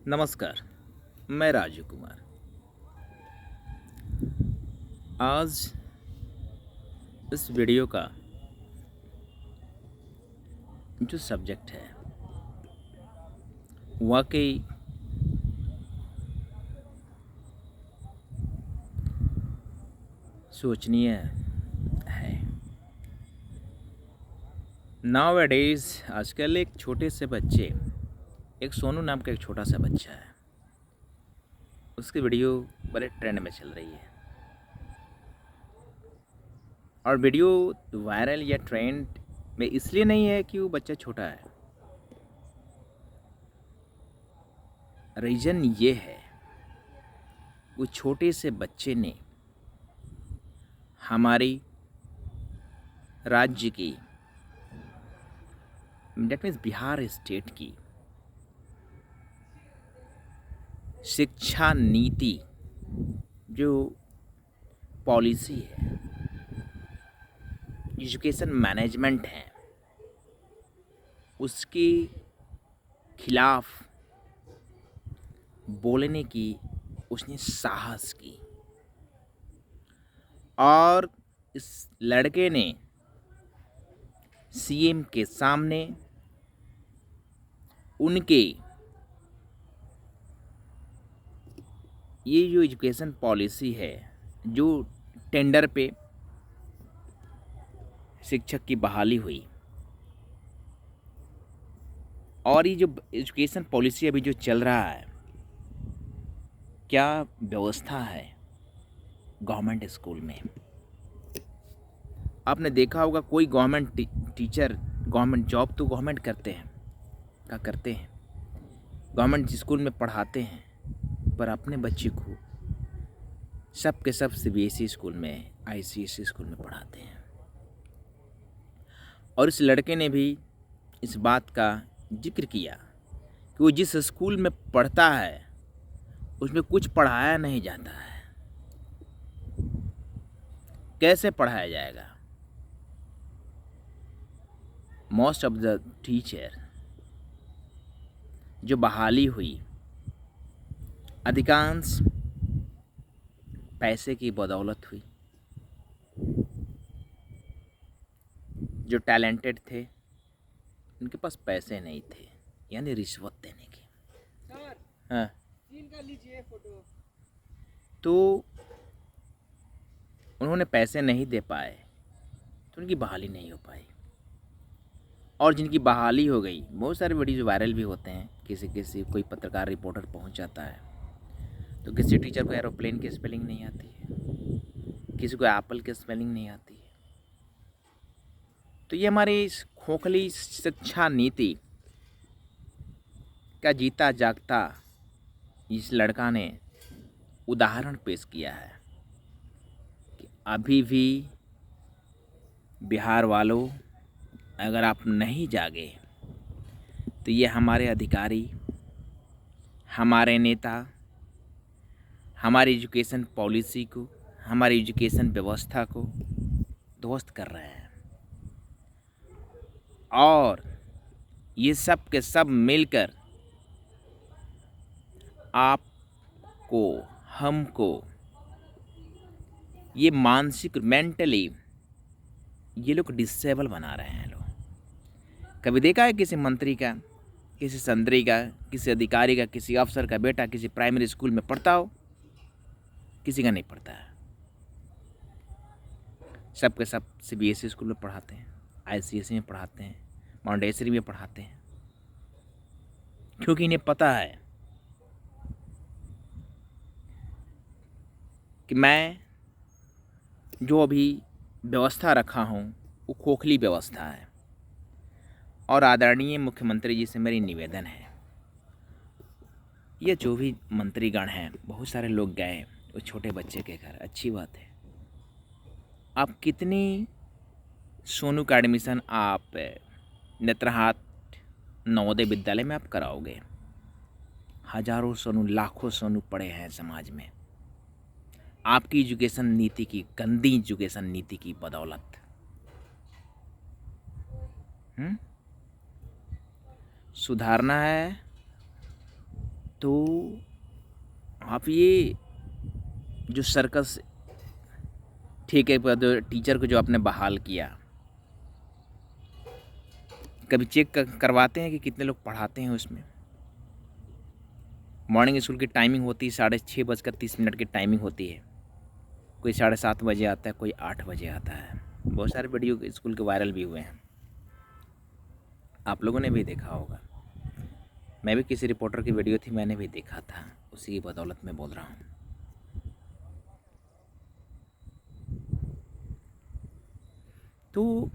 नमस्कार, मैं राजू कुमार। आज इस वीडियो का जो सब्जेक्ट है वाकई सोचनीय है। नाउ-ए-डेज़ आजकल एक छोटे से बच्चे, एक सोनू नाम का एक छोटा सा बच्चा है, उसकी वीडियो बड़े ट्रेंड में चल रही है। और वीडियो वायरल या ट्रेंड में इसलिए नहीं है कि वो बच्चा छोटा है, रीज़न ये है वो छोटे से बच्चे ने हमारी राज्य की, दैट मीन्स बिहार स्टेट की शिक्षा नीति जो पॉलिसी है, एजुकेशन मैनेजमेंट है, उसके खिलाफ बोलने की उसने साहस की। और इस लड़के ने सीएम के सामने उनके ये जो एजुकेशन पॉलिसी है, जो टेंडर पे शिक्षक की बहाली हुई, और ये जो एजुकेशन पॉलिसी अभी जो चल रहा है, क्या व्यवस्था है गवर्नमेंट स्कूल में। आपने देखा होगा कोई गवर्नमेंट टीचर गवर्नमेंट जॉब तो गवर्नमेंट करते हैं, क्या करते हैं, गवर्नमेंट स्कूल में पढ़ाते हैं, पर अपने बच्चे को सब के सब सीबीएसई स्कूल में, आईसीएसई स्कूल में पढ़ाते हैं। और इस लड़के ने भी इस बात का जिक्र किया कि वो जिस स्कूल में पढ़ता है उसमें कुछ पढ़ाया नहीं जाता है। कैसे पढ़ाया जाएगा? मोस्ट ऑफ द टीचर जो बहाली हुई, अधिकांश पैसे की बदौलत हुई। जो टैलेंटेड थे उनके पास पैसे नहीं थे, यानी रिश्वत देने की। हाँ, तो उन्होंने पैसे नहीं दे पाए तो उनकी बहाली नहीं हो पाई। और जिनकी बहाली हो गई, बहुत सारे वीडियो वायरल भी होते हैं, किसी कोई पत्रकार रिपोर्टर पहुंच जाता है तो किसी टीचर को एरोप्लेन की स्पेलिंग नहीं आती है, किसी को एप्पल की स्पेलिंग नहीं आती है। तो ये हमारी इस खोखली शिक्षा नीति का जीता जागता इस लड़का ने उदाहरण पेश किया है कि अभी भी बिहार वालों, अगर आप नहीं जागे तो ये हमारे अधिकारी, हमारे नेता, हमारी एजुकेशन पॉलिसी को, हमारी एजुकेशन व्यवस्था को ध्वस्त कर रहे हैं। और ये सब के सब मिलकर आपको, हमको ये मानसिक, मेंटली ये लोग डिसेबल बना रहे हैं। लोग कभी देखा है किसी मंत्री का, किसी संतरी का, किसी अधिकारी का, किसी अफसर का बेटा किसी प्राइमरी स्कूल में पढ़ता हो? किसी का नहीं पढ़ता है। सब के सब सीबीएसई स्कूल में पढ़ाते हैं, आईसीएसई में पढ़ाते हैं, मॉन्टेसरी में पढ़ाते हैं, क्योंकि इन्हें पता है कि मैं जो अभी व्यवस्था रखा हूँ वो खोखली व्यवस्था है। और आदरणीय मुख्यमंत्री जी से मेरी निवेदन है, ये जो भी मंत्रीगण हैं, बहुत सारे लोग गए वो छोटे बच्चे के घर, अच्छी बात है। आप कितनी सोनू का एडमिशन आप नेत्रहाट नवोदय विद्यालय में आप कराओगे? हजारों सोनू, लाखों सोनू पड़े हैं समाज में आपकी एजुकेशन नीति की, गंदी एजुकेशन नीति की बदौलत। सुधारना है तो आप ये जो सर्कस ठेके पर जो टीचर को जो आपने बहाल किया, कभी चेक करवाते हैं कि कितने लोग पढ़ाते हैं उसमें? मॉर्निंग स्कूल की टाइमिंग होती है 6:30 की टाइमिंग होती है। कोई 7:30 बजे आता है, कोई 8 बजे आता है। बहुत सारे वीडियो स्कूल के वायरल भी हुए हैं, आप लोगों ने भी देखा होगा। मैं भी किसी रिपोर्टर की वीडियो थी, मैंने भी देखा था, उसी की बदौलत मैं बोल रहा हूँ। तो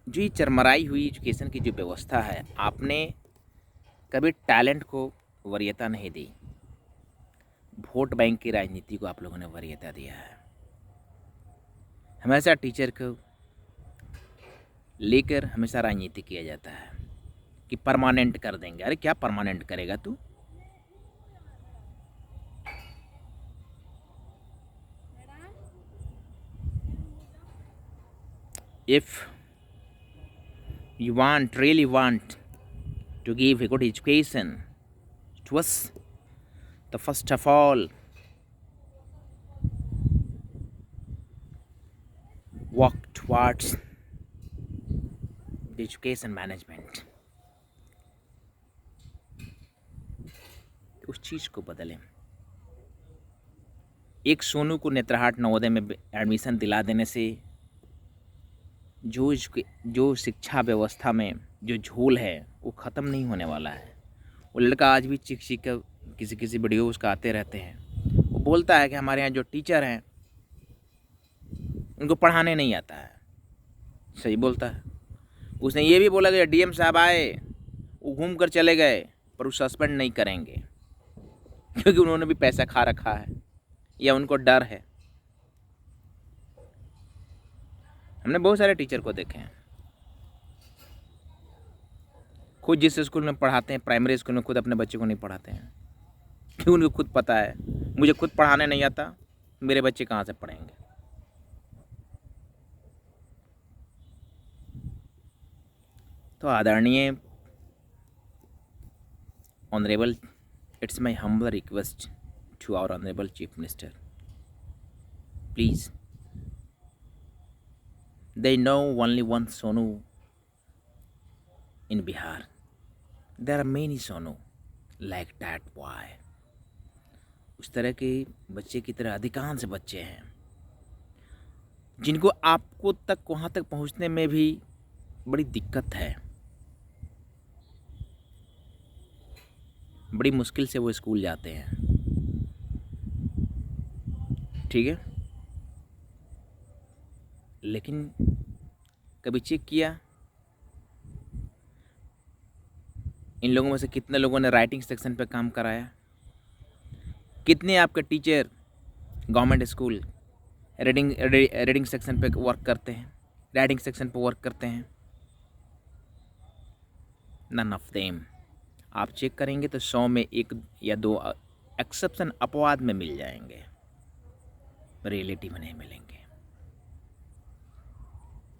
जो ये चरमराई हुई एजुकेशन की जो व्यवस्था है, आपने कभी टैलेंट को वरीयता नहीं दी, वोट बैंक की राजनीति को आप लोगों ने वरीयता दिया है। हमेशा टीचर को लेकर हमेशा राजनीति किया जाता है कि परमानेंट कर देंगे। अरे क्या परमानेंट करेगा तू? If you really want to give a good education to us, the first of all work towards the education management। उस चीज़ को बदलें। एक सोनू को नेत्रहाट नवोदय में एडमिशन दिला देने से जो शिक्षा व्यवस्था में जो झोल है वो ख़त्म नहीं होने वाला है। वो लड़का आज भी चीख चीख कर किसी वीडियो उसका आते रहते हैं। वो बोलता है कि हमारे यहाँ जो टीचर हैं उनको पढ़ाने नहीं आता है। सही बोलता है। उसने ये भी बोला कि डीएम साहब आए, वो घूम कर चले गए, पर वो सस्पेंड नहीं करेंगे क्योंकि उन्होंने भी पैसा खा रखा है या उनको डर है। हमने बहुत सारे टीचर को देखे हैं, खुद जिस स्कूल में पढ़ाते हैं, प्राइमरी स्कूल में, खुद अपने बच्चे को नहीं पढ़ाते हैं क्योंकि उनको खुद पता है मुझे खुद पढ़ाने नहीं आता, मेरे बच्चे कहाँ से पढ़ेंगे। तो आदरणीय honourable, it's my humble request to our honourable chief minister, please, they know only one Sonu in Bihar. There are many Sonu like that boy. उस तरह के बच्चे की तरह अधिकांश बच्चे हैं जिनको आपको तक वहाँ तक पहुँचने में भी बड़ी दिक्कत है, बड़ी मुश्किल से वो स्कूल जाते हैं। ठीक है, लेकिन कभी चेक किया इन लोगों में से कितने लोगों ने राइटिंग सेक्शन पे काम कराया? कितने आपके teacher government school reading section पे वर्क करते हैं, राइटिंग सेक्शन पे वर्क करते हैं? None of them. आप चेक करेंगे तो 100 में 1 या 2 एक्सेप्शन अपवाद में मिल जाएंगे, रियलिटी में नहीं मिलेंगे।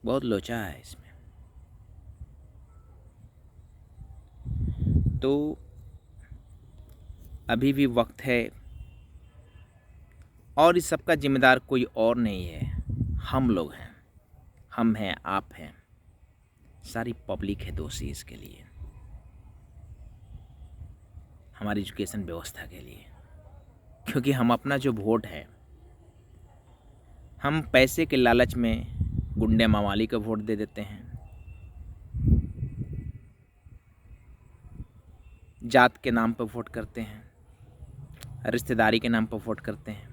बहुत लोचा है इसमें। तो अभी भी वक्त है, और इस सब का जिम्मेदार कोई और नहीं है, हम लोग हैं, हम हैं, आप हैं, सारी पब्लिक है दोषी इसके लिए, हमारी एजुकेशन व्यवस्था के लिए। क्योंकि हम अपना जो वोट है, हम पैसे के लालच में गुंडे मवाली को वोट दे देते हैं, जात के नाम पर वोट करते हैं, रिश्तेदारी के नाम पर वोट करते हैं।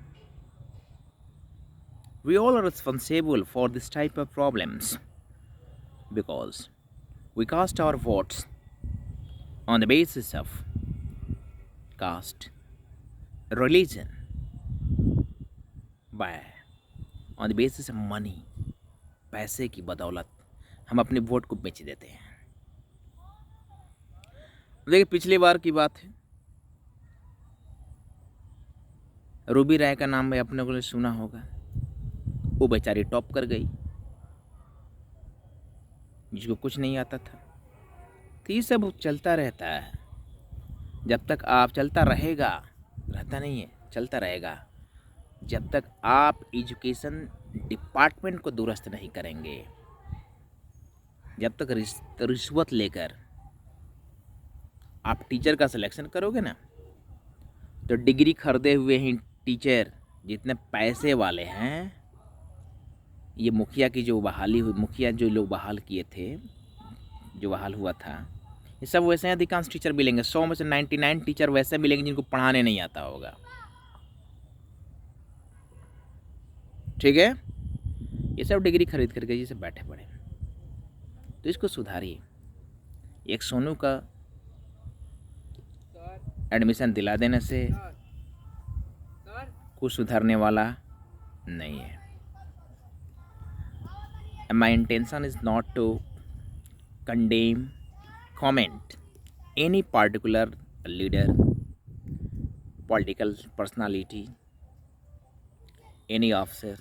We all are responsible for this type of problems because we cast our votes on the basis of caste, religion, by on the basis of money। पैसे की बदौलत हम अपने वोट को बेच देते हैं। देखिए, पिछली बार की बात है, रूबी राय का नाम अपने को सुना होगा। वो बेचारी टॉप कर गई, जिसको कुछ नहीं आता था। तो ये सब चलता रहता है। जब तक आप चलता रहेगा, रहता नहीं है, चलता रहेगा, जब तक आप एजुकेशन डिपार्टमेंट को दुरुस्त नहीं करेंगे, जब तक रिश्वत लेकर आप टीचर का सिलेक्शन करोगे ना, तो डिग्री खरीदे हुए ही टीचर जितने पैसे वाले हैं, ये मुखिया की जो बहाली हुई, मुखिया जो लोग बहाल किए थे, जो बहाल हुआ था, ये सब वैसे हैं। अधिकांश टीचर मिलेंगे, 100 में से 99 टीचर वैसे मिलेंगे जिनको पढ़ाने नहीं आता होगा। ठीक है, ये सब डिग्री खरीद करके जिसे बैठे पड़े, तो इसको सुधारिए। एक सोनू का एडमिशन दिला देने से कुछ सुधारने वाला नहीं है। My intention is not to condemn, comment any particular leader, political personality, any officer.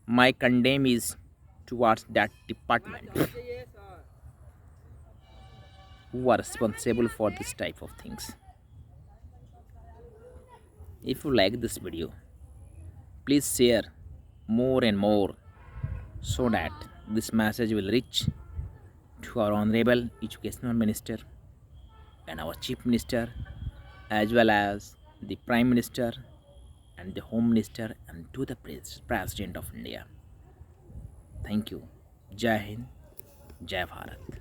My condemn is towards that department who are responsible for this type of things. If you like this video, please share more and more so that this message will reach to our Honorable Educational Minister and our Chief Minister, as well as the Prime Minister and the Home Minister, and to the President of India. Thank you. Jai Hind, Jai Bharat.